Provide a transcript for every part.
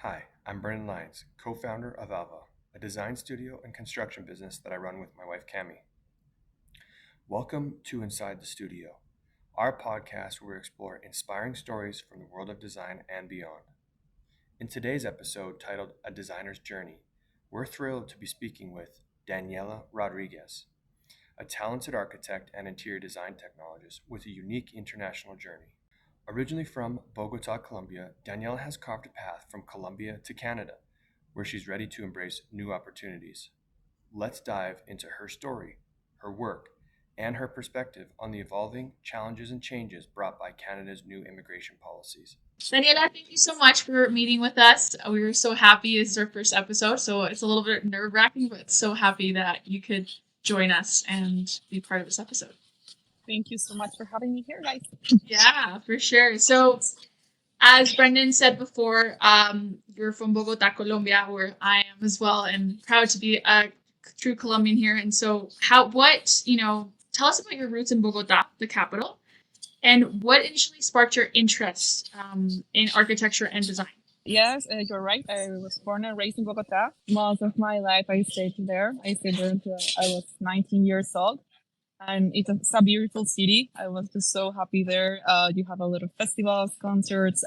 Hi, I'm Brendan Lyons, co-founder of Alva, a design studio and construction business that I run with my wife Cami. Welcome to Inside the Studio, our podcast where we explore inspiring stories from the world of design and beyond. In today's episode titled A Designer's Journey, we're thrilled to be speaking with Daniela Rodriguez, a talented architect and interior design technologist with a unique international journey. Originally from Bogotá, Colombia, Daniela has carved a path from Colombia to Canada, where she's ready to embrace new opportunities. Let's dive into her story, her work, and her perspective on the evolving challenges and changes brought by Canada's new immigration policies. Daniela, thank you so much for meeting with us. We were so happy. This is our first episode, so it's a little bit nerve wracking, but so happy that you could join us and be part of this episode. Thank you so much for having me here, guys. Yeah, for sure. So, as Brendan said before, you're from Bogotá, Colombia, where I am as well, and proud to be a true Colombian here. And so, tell us about your roots in Bogotá, the capital, and what initially sparked your interest in architecture and design. Yes, you're right. I was born and raised in Bogota. Most of my life, I stayed there. I stayed there until I was 19 years old. And it's a beautiful city. I was just so happy there. You have a lot of festivals, concerts,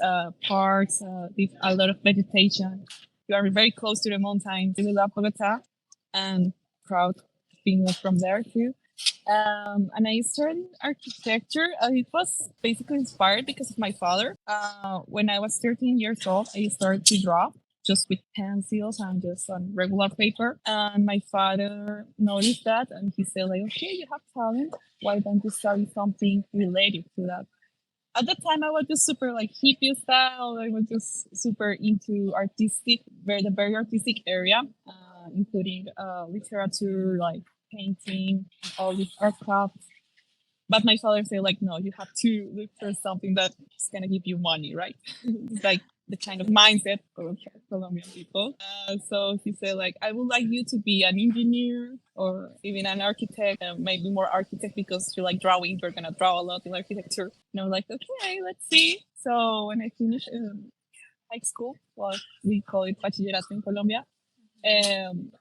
parks, a lot of vegetation. You are very close to the mountains. I love Bogota and proud of being from there too. And I started architecture. It was basically inspired because of my father. When I was 13 years old, I started to draw just with pencils and just on regular paper. And my father noticed that and he said, like, okay, you have talent. Why don't you study something related to that? At that time, I was just super like hippie style. I was just super into the very artistic area, including literature, like painting, all these art crafts. But my father said, like, no, you have to look for something that's gonna give you money, right? It's like the kind of mindset of Colombian people. So he said, like, I would like you to be an engineer or even an architect, maybe more architect because you like drawing. You're gonna draw a lot in architecture. And I was like, okay, let's see. So when I finished high school, well, we call it bachillerato in Colombia. Um,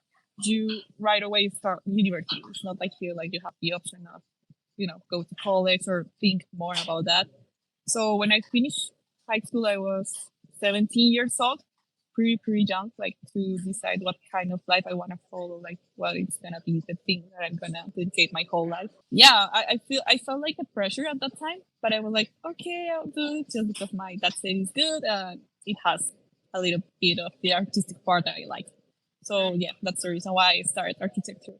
you right away start university. It's not like here, like you have the option of, go to college or think more about that. So when I finished high school, I was 17 years old, pretty young, like to decide what kind of life I want to follow, like what it's gonna be the thing that I'm gonna dedicate my whole life. Yeah, I felt like a pressure at that time, but I was like, okay, I'll do it just because my dad said it's good and it has a little bit of the artistic part that I like. So yeah, that's the reason why I started architecture.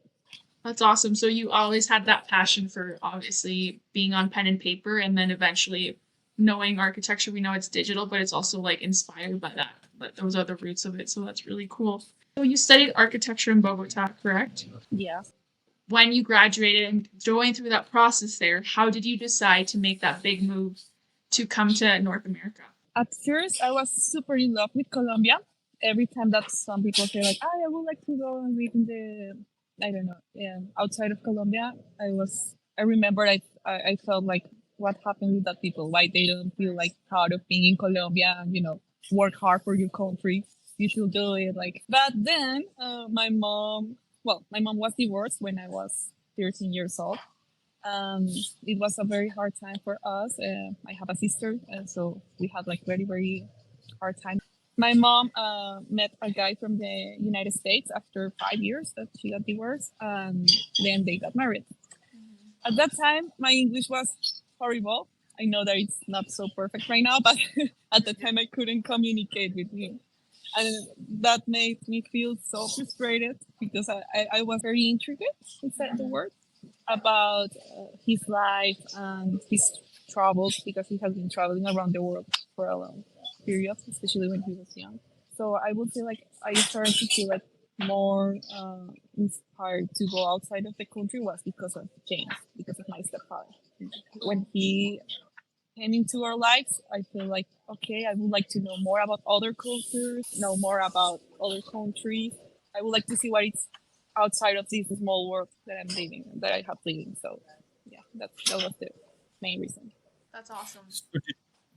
That's awesome. So you always had that passion for obviously being on pen and paper and then eventually knowing architecture. We know it's digital, but it's also like inspired by that. But those are the roots of it. So that's really cool. So you studied architecture in Bogota, correct? Yeah. When you graduated and going through that process there, how did you decide to make that big move to come to North America? At first, I was super in love with Colombia. Every time that some people say like, I would like to go and live in I don't know, outside of Colombia, I remember I felt like, what happened with that people? Why they don't feel like proud of being in Colombia and, work hard for your country? You should do it. Like, but then my mom was divorced when I was 13 years old. um, it was a very hard time for us. I have a sister, and so we had like very hard time. My mom met a guy from the United States after 5 years that she got divorced, and then they got married. At that time, my English was horrible. I know that it's not so perfect right now, but at the time I couldn't communicate with him. And that made me feel so frustrated because I was very intrigued inside the word about his life and his travels because he has been traveling around the world for a long period, especially when he was young. So I would say like I started to feel like more inspired to go outside of the country was because of James, because of my stepfather. When he came into our lives, I feel like okay, I would like to know more about other cultures, know more about other countries. I would like to see what it's outside of this small world that I'm living, that I have living. So yeah, that was the main reason. That's awesome.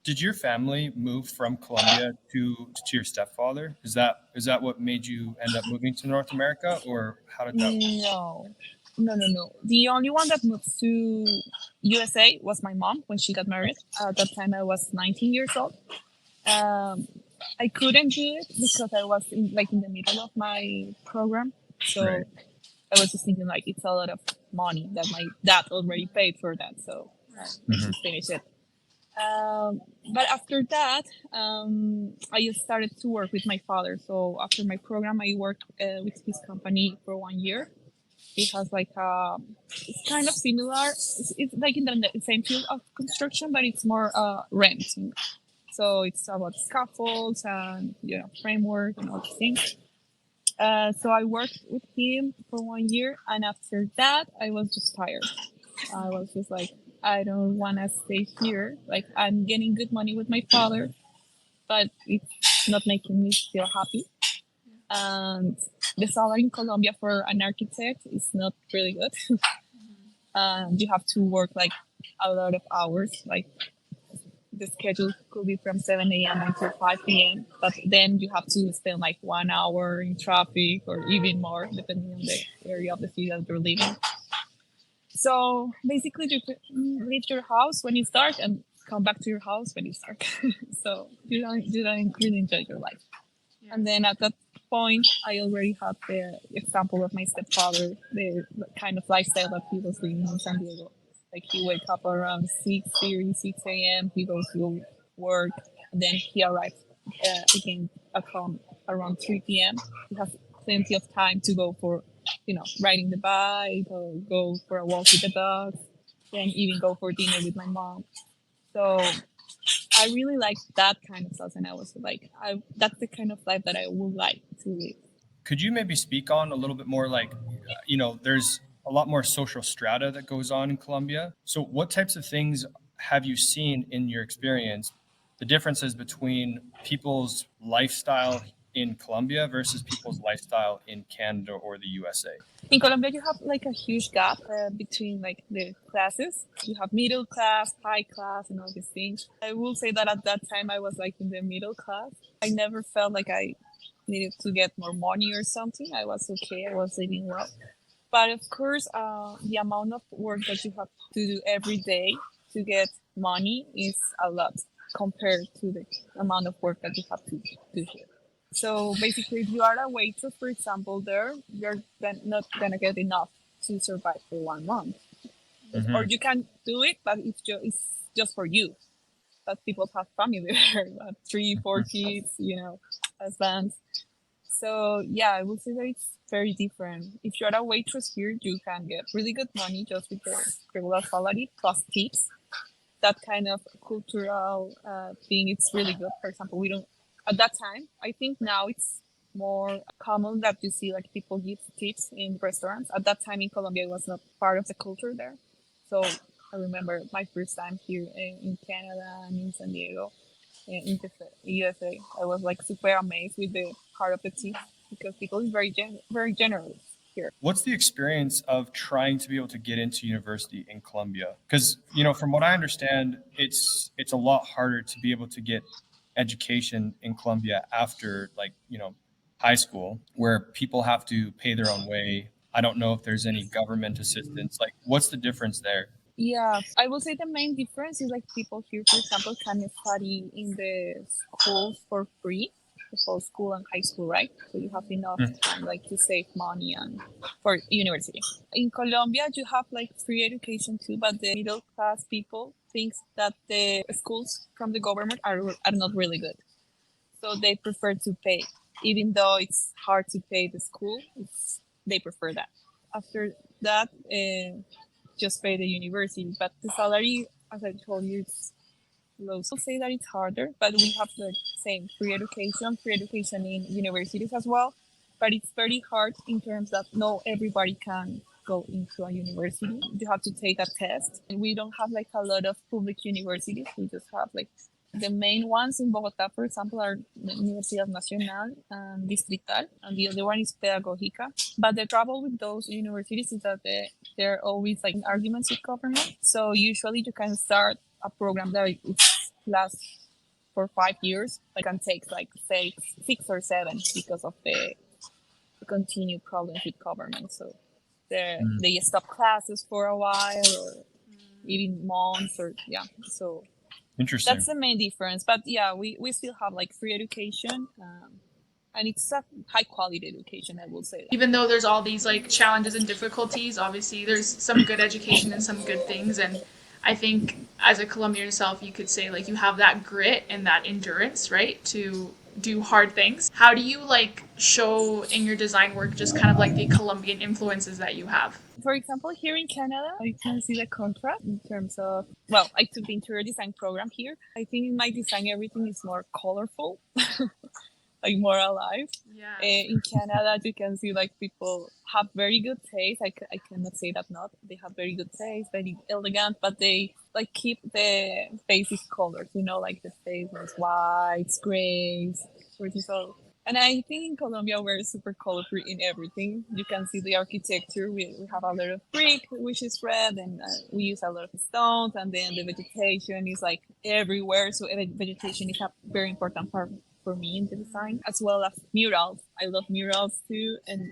Did your family move from Colombia to your stepfather? Is that what made you end up moving to North America, or how did that work? No, no. The only one that moved to USA was my mom when she got married. At that time, I was 19 years old. Um, I couldn't do it because I was in the middle of my program. Right. So I was just thinking like it's a lot of money that my dad already paid for that. So I Hmm. should finish it. Um, but after that, I just started to work with my father. So after my program, I worked with his company for 1 year. He has like it's kind of similar. It's like in the same field of construction, but it's more renting. So it's about scaffolds and framework and all these things. So I worked with him for 1 year, and after that, I was just tired. I was just like, I don't want to stay here. Like I'm getting good money with my father, but it's not making me feel happy. And the salary in Colombia for an architect is not really good. You have to work like a lot of hours. Like the schedule could be from 7 a.m. until 5 p.m. But then you have to spend like 1 hour in traffic or even more, depending on the area of the city that you're living. So basically, leave your house when it's dark and come back to your house when it's dark. So you don't really enjoy your life. And then at that point, I already had the example of my stepfather, the kind of lifestyle that he was living in San Diego. Like he wake up around 6:30, 6 a.m. He goes to work, and then he arrives again at home around 3 p.m. He has plenty of time to go for, riding the bike or go for a walk with the dogs, then even go for dinner with my mom. So I really like that kind of stuff, and I was like, that's the kind of life that I would like to live. Could you maybe speak on a little bit more, like, there's a lot more social strata that goes on in Colombia. So what types of things have you seen in your experience, the differences between people's lifestyle in Colombia versus people's lifestyle in Canada or the USA? In Colombia, you have like a huge gap between like the classes. You have middle class, high class, and all these things. I will say that at that time I was like in the middle class. I never felt like I needed to get more money or something. I was okay. I was living well. But of course, the amount of work that you have to do every day to get money is a lot compared to the amount of work that you have to do here. So basically, if you are a waitress, for example, there you're not gonna get enough to survive for 1 month, or Hmm. you can do it, but it's just for you. But people have family there, three, four kids, husbands. So yeah, I would say that it's very different. If you're a waitress here, you can get really good money just with the regular salary plus tips. That kind of cultural thing, it's really good. For example, we don't at that time. I think now it's more common that you see like people give tips in restaurants. At that time in Colombia, it was not part of the culture there. So I remember my first time here in Canada and in San Diego, in the USA. I was like super amazed with the part of the tip because people is very generous here. What's the experience of trying to be able to get into university in Colombia? Because, from what I understand, it's a lot harder to be able to get education in Colombia after, like, high school, where people have to pay their own way. I don't know if there's any government assistance. Like, what's the difference there? Yeah, I will say the main difference is like people here, for example, can study in the schools for free, the whole school and high school, right? So you have enough Mm. time like to save money and for university. In Colombia, you have like free education too, but the middle class people thinks that the schools from the government are not really good, so they prefer to pay, even though it's hard to pay the school. They prefer that. After that. Just pay the university. But the salary, as I told you, it's low. So I'll say that it's harder, but we have the same free education in universities as well. But it's very hard in terms that not everybody can go into a university. You have to take a test. And we don't have like a lot of public universities. We just have like the main ones in Bogotá, for example, are the Universidad Nacional and Distrital, and the other one is Pedagógica. But the trouble with those universities is that they're always like in arguments with government. So usually you can start a program that it's last for 5 years. Like can take like say 6 or 7 because of the continued problems with government. So they stop classes for a while or even months or yeah. So Interesting. that's the main difference. But yeah, we still have like free education. And it's a high quality education, I will say that. Even though there's all these like challenges and difficulties, obviously there's some good education and some good things. And I think as a Colombian yourself, you could say like you have that grit and that endurance, right, to do hard things. How do you like show in your design work just kind of like the Colombian influences that you have? For example, here in Canada, I can see the contrast in terms of, well, I took the interior design program here. I think in my design, everything is more colorful, like more alive. Yeah. In Canada, you can see like people have very good taste. I cannot say that not. They have very good taste, very elegant, but they like keep the basic colors, like the famous whites, grays, so. And I think in Colombia we're super colorful in everything. You can see the architecture. We have a lot of brick, which is red, and we use a lot of stones. And then the vegetation is like everywhere. So vegetation is a very important part for me in the design, as well as murals. I love murals too, and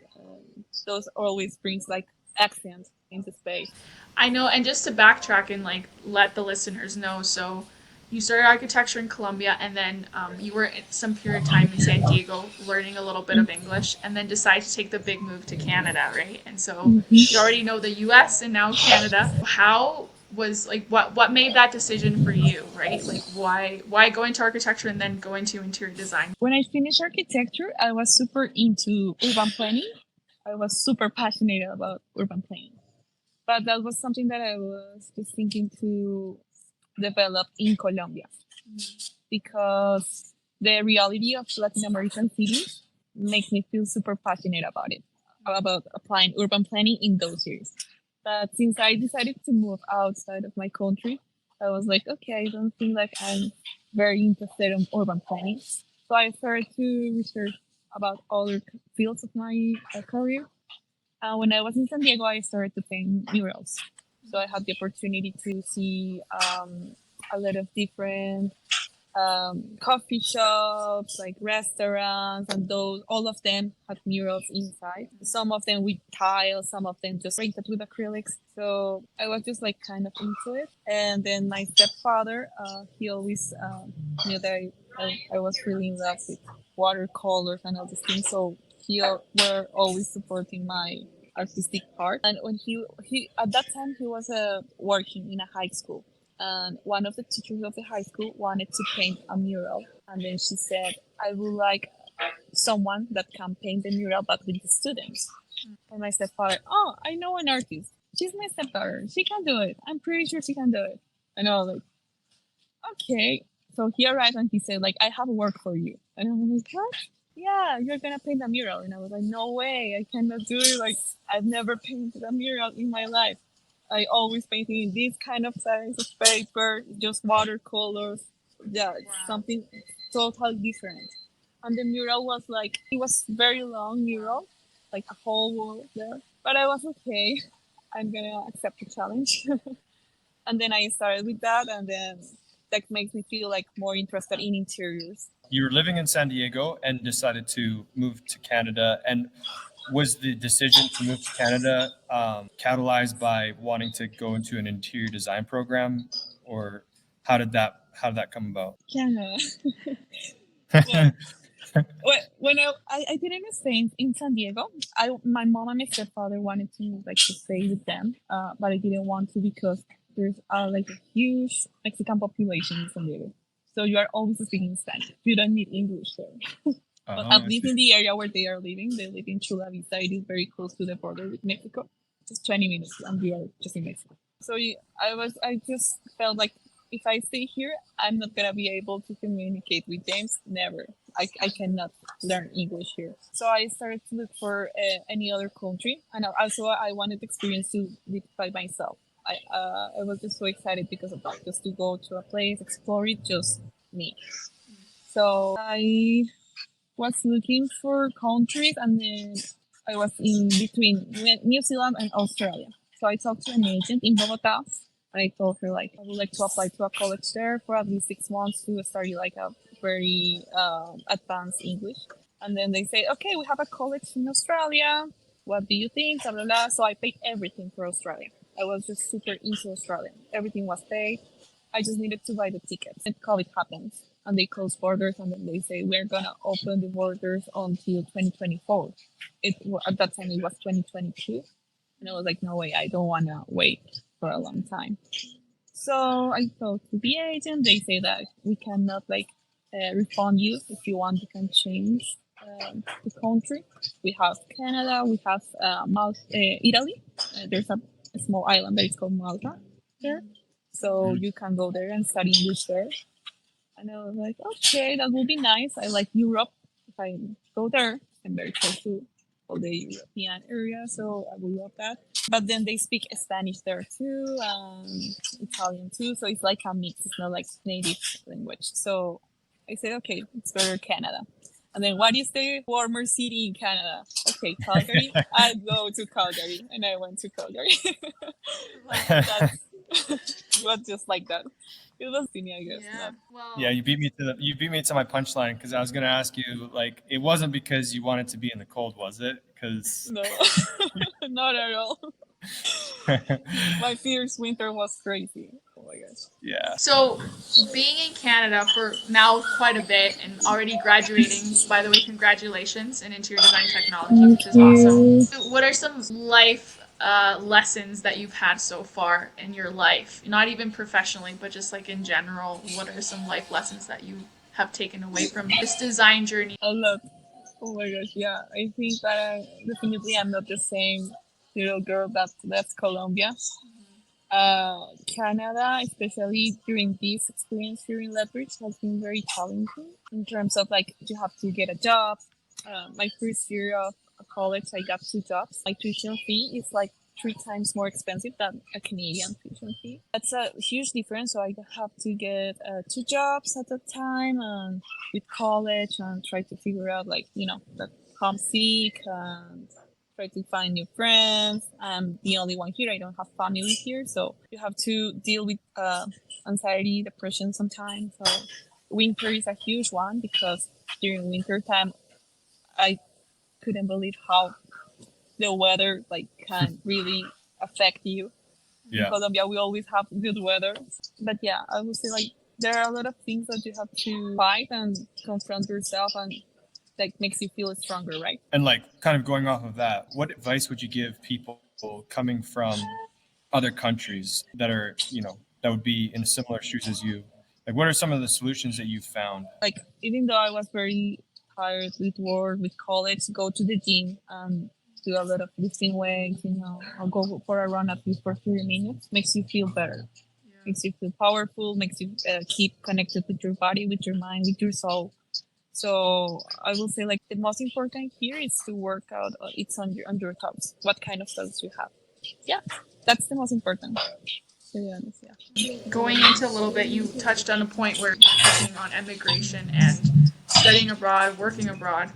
those always brings like accent into space. I know, and just to backtrack and like let the listeners know, so you started architecture in Colombia, and then you were some period of time in San Diego learning a little bit of English, and then decided to take the big move to Canada, right? And so you already know the U.S. and now Canada. How was like what made that decision for you, right? Like why go into architecture and then go into interior design? When I finished architecture, I was super into urban planning. I was super passionate about urban planning. But that was something that I was just thinking to develop in Colombia because the reality of Latin American cities makes me feel super passionate about it, about applying urban planning in those areas. But since I decided to move outside of my country, I was like, okay, I don't think like I'm very interested in urban planning. So I started to research about other fields of my career. When I was in San Diego, I started to paint murals. So I had the opportunity to see a lot of different coffee shops, like restaurants, and those all of them had murals inside. Some of them with tiles, some of them just painted with acrylics. So I was just like kind of into it. And then my stepfather, he always knew that I was really in love with watercolors and all these things. So he were always supporting my artistic part. And when he at that time he was working in a high school, and one of the teachers of the high school wanted to paint a mural, and then she said, I would like someone that can paint the mural but with the students. And my stepfather, oh, I know an artist, she's my stepdaughter, she can do it, I'm pretty sure she can do it. And I was like, okay. So he arrived and he said like, I have work for you. And I was like, what? Yeah, you're gonna paint a mural. And I was like, no way, I cannot do it. Like, I've never painted a mural in my life. I always painted in this kind of size of paper, just watercolors. Yeah, it's something totally different. And the mural was like, it was very long mural, like a whole wall there. But I was okay. I'm gonna accept the challenge. And then I started with that, and then that makes me feel like more interested in interiors. You were living in San Diego and decided to move to Canada. And was the decision to move to Canada catalyzed by wanting to go into an interior design program, or how did that come about? Canada. When I didn't stay in San Diego, my mom and my stepfather wanted to like to stay with them, but I didn't want to because there's like a huge Mexican population in San Diego. So you are always speaking Spanish. You don't need English there. But at least in the area where they are living, they live in Chula Vista. It is very close to the border with Mexico. Just 20 minutes, and we are just in Mexico. So I just felt like if I stay here, I'm not gonna be able to communicate with James. Never. I cannot learn English here. So I started to look for any other country, and also I wanted the experience to live by myself. I was just so excited because of that, just to go to a place, explore it, just me. So I was looking for countries, and then I was in between New Zealand and Australia. So I talked to an agent in Bogotá, And I told her like I would like to apply to a college there for at least 6 months to study like a very advanced English. And then they say, okay, we have a college in Australia. What do you think? Blah, blah, blah. So I paid everything for Australia. I was just super into Australia. Everything was paid. I just needed to buy the tickets. And COVID happened, and they closed borders, and then they say we're gonna open the borders until 2024. At that time it was 2022, and I was like, no way, I don't wanna wait for a long time. So I talked to the agent. They say that we cannot like refund you. If you want, you can change the country. We have Canada. We have Italy. There's a small island that is called Malta there. So you can go there and study English there. And I was like, okay, that will be nice. I like Europe. If I go there, I'm very close to all the European area, so I will love that. But then they speak Spanish there too, Italian too. So it's like a mix. It's not like native language. So I said, okay, it's better Canada. And then what is the warmer city in Canada? Okay, Calgary. I go to Calgary, and I went to Calgary. That's it was just like that. It was funny, I guess. Yeah. Not, Well. Yeah, you beat me to my punchline because I was going to ask you like it wasn't because you wanted to be in the cold, was it? Because no, not at all. My fierce winter was crazy. Oh my gosh. yeah. So, being in Canada for now quite a bit and already graduating, by the way, congratulations, and interior design technology, which is awesome. What are some life lessons that you've had so far in your life? Not even professionally, but just like in general, what are some life lessons that you have taken away from this design journey? A lot. Oh my gosh, yeah. I think that definitely I'm not the same little girl that left Colombia. Canada, especially during this experience here in Lethbridge, has been very challenging in terms of like you have to get a job. My first year of college, I got 2 jobs. My tuition fee is like 3 times more expensive than a Canadian tuition fee. That's a huge difference. So I have to get 2 jobs at the time and with college and try to figure out like that homesick and try to find new friends. I'm the only one here. I don't have family here, so you have to deal with anxiety, depression sometimes. So winter is a huge one because during winter time, I couldn't believe how the weather like can really affect you. Yeah. In Colombia, we always have good weather, but yeah, I would say like there are a lot of things that you have to fight and confront yourself and like makes you feel stronger, right? And like kind of going off of that, what advice would you give people coming from other countries that are, that would be in similar shoes as you? Like, what are some of the solutions that you've found? Like, even though I was very tired with work, with college, go to the gym and do a lot of lifting weights, I'll go for a run at least for 30 minutes. Makes you feel better. Makes you feel powerful, makes you keep connected with your body, with your mind, with your soul. So I will say like the most important here is to work out. It's on your thoughts. What kind of thoughts you have? Yeah, that's the most important. To be honest, yeah. Going into a little bit, you touched on a point where you're touching on immigration and studying abroad, working abroad.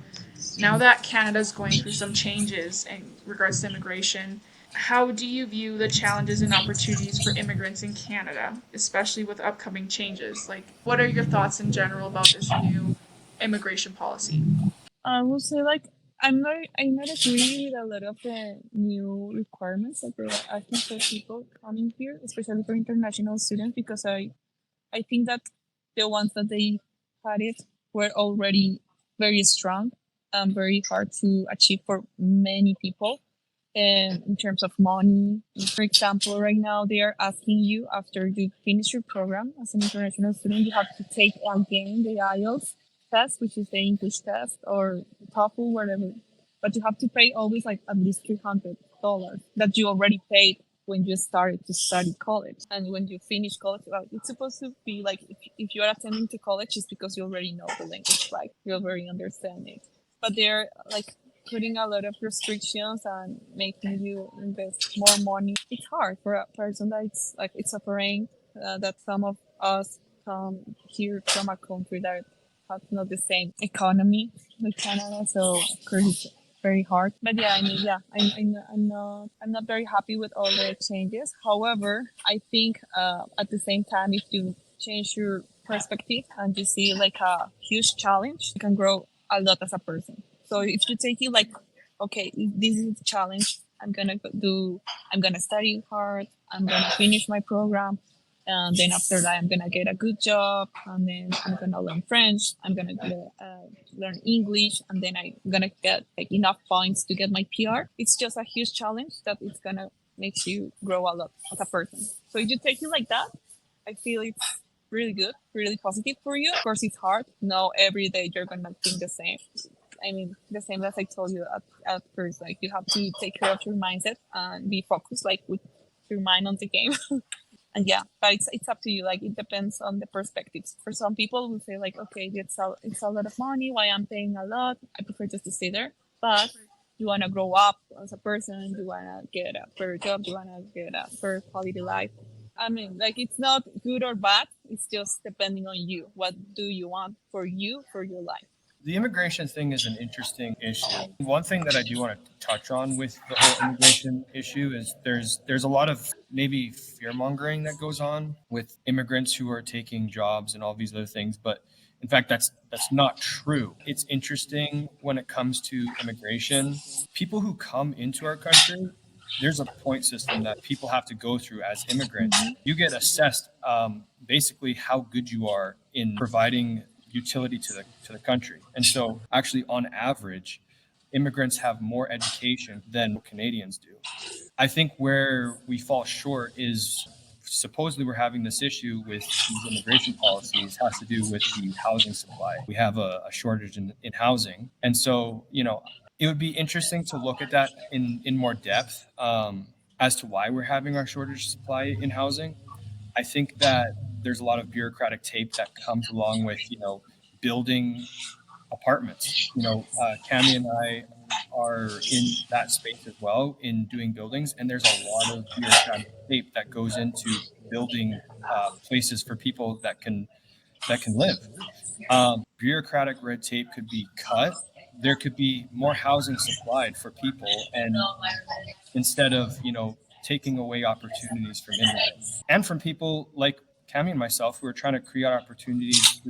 Now that Canada's going through some changes in regards to immigration, how do you view the challenges and opportunities for immigrants in Canada, especially with upcoming changes? Like, what are your thoughts in general about this new immigration policy? I will say like I'm not agree with a lot of the new requirements that they're asking for people coming here, especially for international students, because I think that the ones that they had it were already very strong and very hard to achieve for many people. And in terms of money, for example, right now they are asking you after you finish your program as an international student, you have to take again the IELTS test, which is the English test, or TOEFL, whatever. But you have to pay always like at least $300 that you already paid when you started to study college. And when you finish college, it's supposed to be like if you are attending to college, it's because you already know the language, right? You already understand it. But they're like putting a lot of restrictions and making you invest more money. It's hard for a person that it's suffering. That some of us come here from a country that has not the same economy with Canada, so of course it's very hard. But yeah, I mean, yeah, I'm not very happy with all the changes. However, I think at the same time, if you change your perspective and you see like a huge challenge, you can grow a lot as a person. So if you take it like, okay, this is a challenge. I'm gonna study hard. I'm gonna finish my program, and then after that I'm gonna get a good job, and then I'm gonna learn French. I'm gonna learn English, and then I'm gonna get like enough points to get my PR. It's just a huge challenge that it's gonna make you grow a lot as a person. So if you take it like that, I feel it's really good, really positive for you. Of course, it's hard. No, every day you're gonna think the same. I mean, the same as I told you at first. Like you have to take care of your mindset and be focused, like with your mind on the game. And yeah, but it's up to you. Like it depends on the perspectives. For some people, will say like, okay, it's a lot of money. Why I'm paying a lot? I prefer just to stay there. But you wanna grow up as a person. You wanna get a better job. You wanna get a better quality life. I mean, like it's not good or bad. It's just depending on you. What do you want for you for your life? The immigration thing is an interesting issue. One thing that I do want to touch on with the whole immigration issue is there's a lot of maybe fear mongering that goes on with immigrants who are taking jobs and all these other things, but in fact that's not true. It's interesting when it comes to immigration. People who come into our country, there's a point system that people have to go through as immigrants. You get assessed basically how good you are in providing utility to the country. And so actually on average, immigrants have more education than Canadians do. I think where we fall short is supposedly we're having this issue with these immigration policies has to do with the housing supply. We have a shortage in housing. And so, it would be interesting to look at that in more depth as to why we're having our shortage supply in housing. I think that there's a lot of bureaucratic tape that comes along with, building apartments. Cami and I are in that space as well in doing buildings, and there's a lot of bureaucratic tape that goes into building places for people that can live. Bureaucratic red tape could be cut. There could be more housing supplied for people, and instead of taking away opportunities from immigrants and from people like Cami and myself who are trying to create opportunities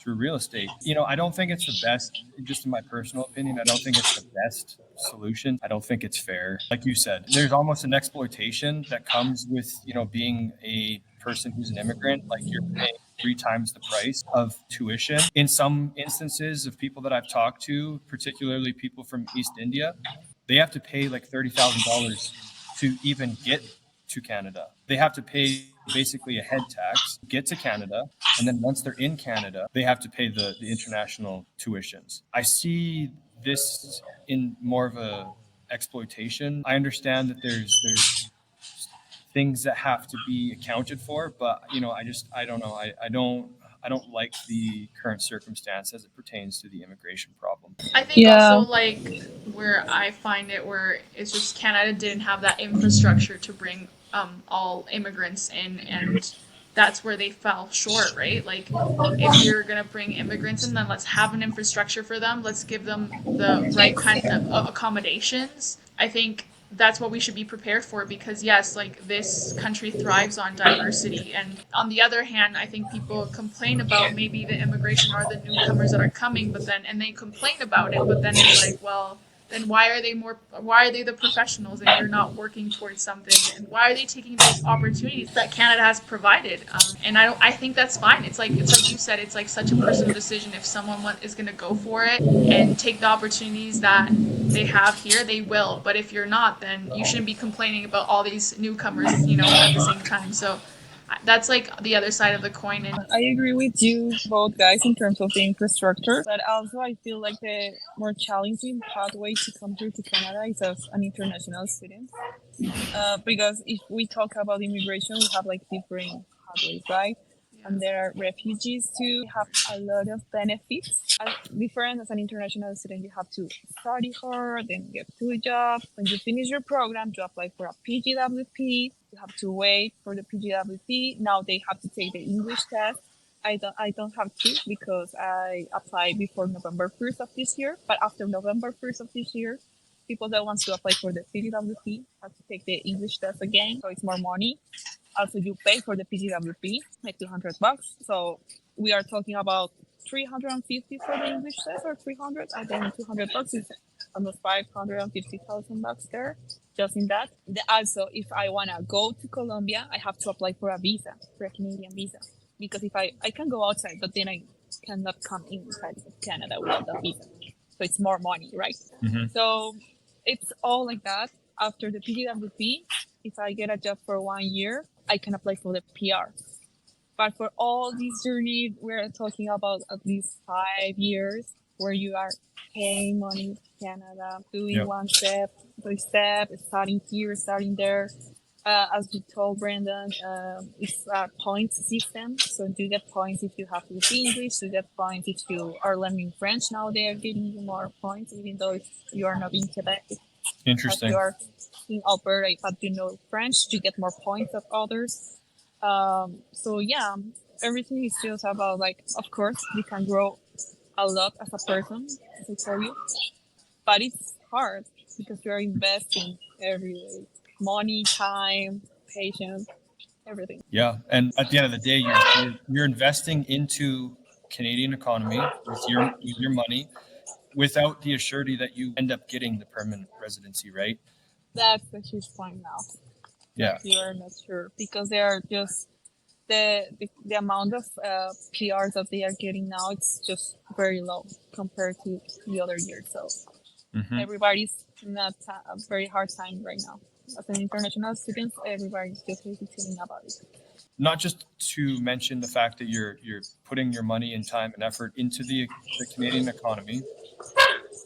through real estate. I don't think it's the best, just in my personal opinion, I don't think it's the best solution. I don't think it's fair. Like you said, there's almost an exploitation that comes with being a person who's an immigrant. Like you're paying 3 times the price of tuition. In some instances of people that I've talked to, particularly people from East India, they have to pay like $30,000 to even get to Canada. They have to pay basically a head tax, get to Canada, and then once they're in Canada, they have to pay the international tuitions. I see this in more of a exploitation. I understand that there's things that have to be accounted for, but I don't know. I don't like the current circumstance as it pertains to the immigration problem. I think Yeah. also like where I find it where it's just Canada didn't have that infrastructure to bring all immigrants in, and that's where they fell short, right? Like if you're gonna bring immigrants in, then let's have an infrastructure for them. Let's give them the right kind of accommodations. I think that's what we should be prepared for, because yes, like this country thrives on diversity, and on the other hand, I think people complain about maybe the immigration or the newcomers that are coming, but then and they complain about it, but then it's like, well, then why are they the professionals and you're not working towards something, and why are they taking those opportunities that Canada has provided? And I think that's fine. It's like you said, it's like such a personal decision. If someone is going to go for it and take the opportunities that they have here, they will. But if you're not, then you shouldn't be complaining about all these newcomers, at the same time. So that's like the other side of the coin. And I agree with you both guys in terms of the infrastructure, but also I feel like the more challenging pathway to come through to Canada is as an international student. Because if we talk about immigration, we have like different pathways, right? And there are refugees too. We have a lot of benefits. As different as an international student, you have to study hard, then get 2 jobs. When you finish your program, you apply for a PGWP. You have to wait for the PGWP. Now they have to take the English test. I don't have to because I applied before November 1st of this year. But after November 1st of this year, people that wants to apply for the PGWP have to take the English test again, so it's more money. Also, you pay for the PGWP, like $200. So we are talking about 350 for the English test, or 300, and then $200 is almost $550,000 there, just in that. Also, if I wanna go to Colombia, I have to apply for a visa, for a Canadian visa, because if I can go outside, but then I cannot come inside of Canada without a visa. So it's more money, right? Mhm. So it's all like that. After the PGWP, if I get a job for 1 year, I can apply for the PR. But for all this journey, we're talking about at least 5 years where you are paying money to Canada, doing Yep. one step by step, starting here, starting there. As you told Brendan, it's a points system. So you get points if you have to speak English. You get points if you are learning French. Now they are giving you more points, even though if you are not in Quebec. If Interesting. you are in Alberta, but you know French, you get more points of others. So yeah, everything is just about, like, of course, we can grow a lot as a person, as I told you, but it's hard because you are investing every day, money, time, patience, everything. Yeah, and at the end of the day, you're investing into Canadian economy with your money without the assurity that you end up getting the permanent residency, right? That's the huge point now. Yeah. You are not sure because they are just the amount of PRs that they are getting now. It's just very low compared to the other years. So Mhm. everybody's not a very hard time right now. As an international student, everybody's just hesitating about it. Not just to mention the fact that you're putting your money and time and effort into the Canadian economy,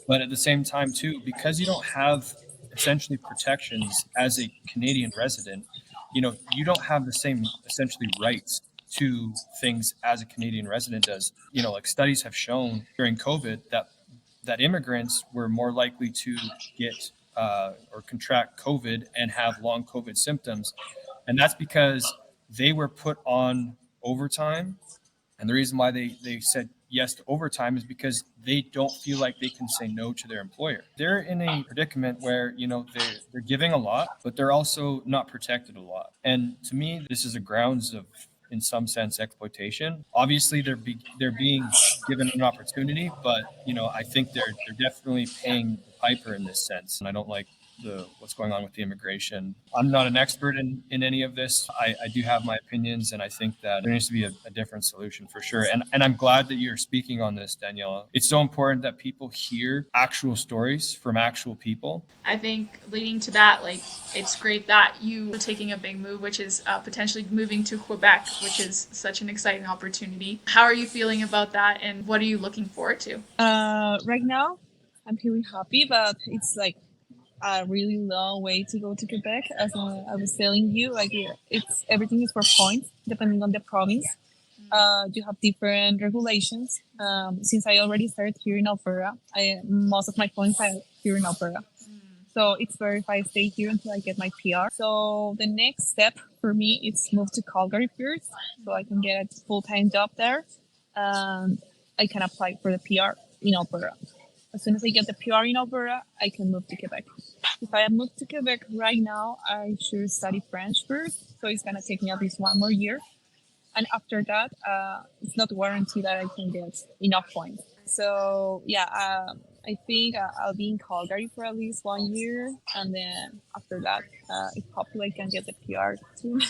but at the same time too, because you don't have essentially protections as a Canadian resident, you don't have the same essentially rights to things as a Canadian resident does. Like studies have shown during COVID that immigrants were more likely to get or contract COVID and have long COVID symptoms, and that's because they were put on overtime. And the reason why they said yes to overtime is because they don't feel like they can say no to their employer. They're in a predicament where, they're giving a lot, but they're also not protected a lot. And to me, this is a grounds of, in some sense, exploitation. Obviously, they're being given an opportunity, but I think they're definitely paying the piper in this sense. And I don't like what's going on with the immigration. I'm not an expert in any of this. I do have my opinions, and I think that there needs to be a different solution for sure. And I'm glad that you're speaking on this, Daniela. It's so important that people hear actual stories from actual people. I think leading to that, like, it's great that you are taking a big move, which is potentially moving to Quebec, which is such an exciting opportunity. How are you feeling about that, and what are you looking forward to? Right now, I'm feeling happy, but it's like a really long way to go to Quebec. As I was telling you, like, it's everything is for points depending on the province. You have different regulations. Since I already started here in Alberta, most of my points are here in Alberta. So it's better if I stay here until I get my PR. So the next step for me is move to Calgary first, so I can get a full-time job there, and I can apply for the PR in Alberta. As soon as I get the PR in Alberta, I can move to Quebec. If I move to Quebec right now, I should study French first, so it's gonna take me at least 1 more year. And after that, it's not guaranteed that I can get enough points. So yeah, I think I'll be in Calgary for at least 1 year, and then after that, if hopefully I can get the PR soon,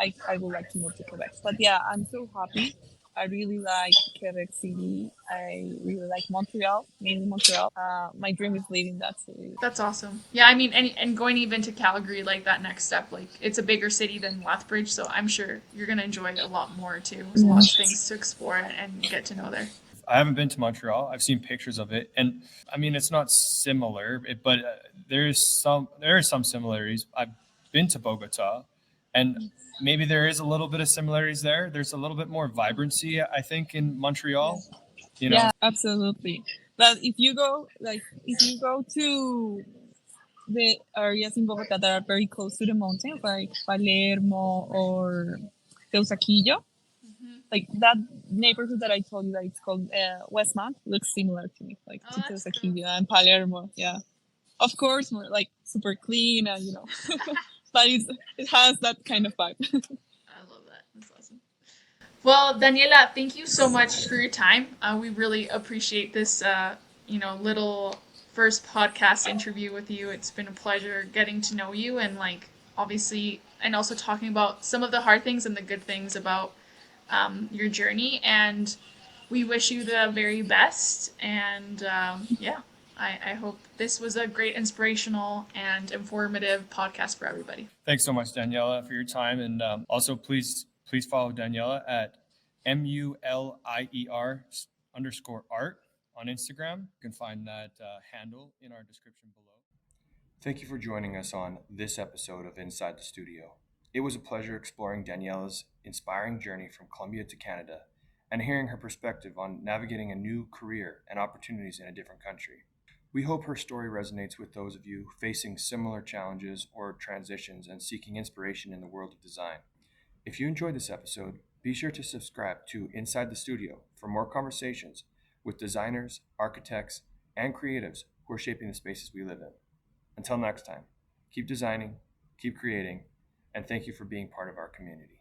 I would like to move to Quebec. But yeah, I'm so happy. I really like Quebec City. I really like Montreal, mainly Montreal. My dream is living that city. That's awesome. Yeah, I mean, and going even to Calgary, like that next step, like it's a bigger city than Lethbridge, so I'm sure you're gonna enjoy it a lot more too. There's a lot of things to explore and get to know there. I haven't been to Montreal. I've seen pictures of it, and I mean it's not similar, but there are some similarities. I've been to Bogotá, and maybe there is a little bit of similarities there. There's a little bit more vibrancy, I think, in Montreal. Yeah, absolutely. But if you go to the areas in Bogota that are very close to the mountains, like Palermo or Teusaquillo, like that neighborhood that I told you that it's called Westmont looks similar to me, like Oh, Tito that's cool. Sequilla and Palermo. Yeah, of course, more like super clean and but it has that kind of vibe. I love that. That's awesome. Well, Daniela, thank you so much for your time. We really appreciate this, little first podcast interview with you. It's been a pleasure getting to know you and like obviously, and also talking about some of the hard things and the good things about your journey. And we wish you the very best. And yeah, I hope this was a great, inspirational, and informative podcast for everybody. Thanks so much, Daniela, for your time. And also, please follow Daniela at MULIER_art on Instagram. You can find that handle in our description below. Thank you for joining us on this episode of Inside the Studio. It was a pleasure exploring Daniela's inspiring journey from Colombia to Canada and hearing her perspective on navigating a new career and opportunities in a different country. We hope her story resonates with those of you facing similar challenges or transitions and seeking inspiration in the world of design. If you enjoyed this episode, be sure to subscribe to Inside the Studio for more conversations with designers, architects, and creatives who are shaping the spaces we live in. Until next time, keep designing, keep creating, and thank you for being part of our community.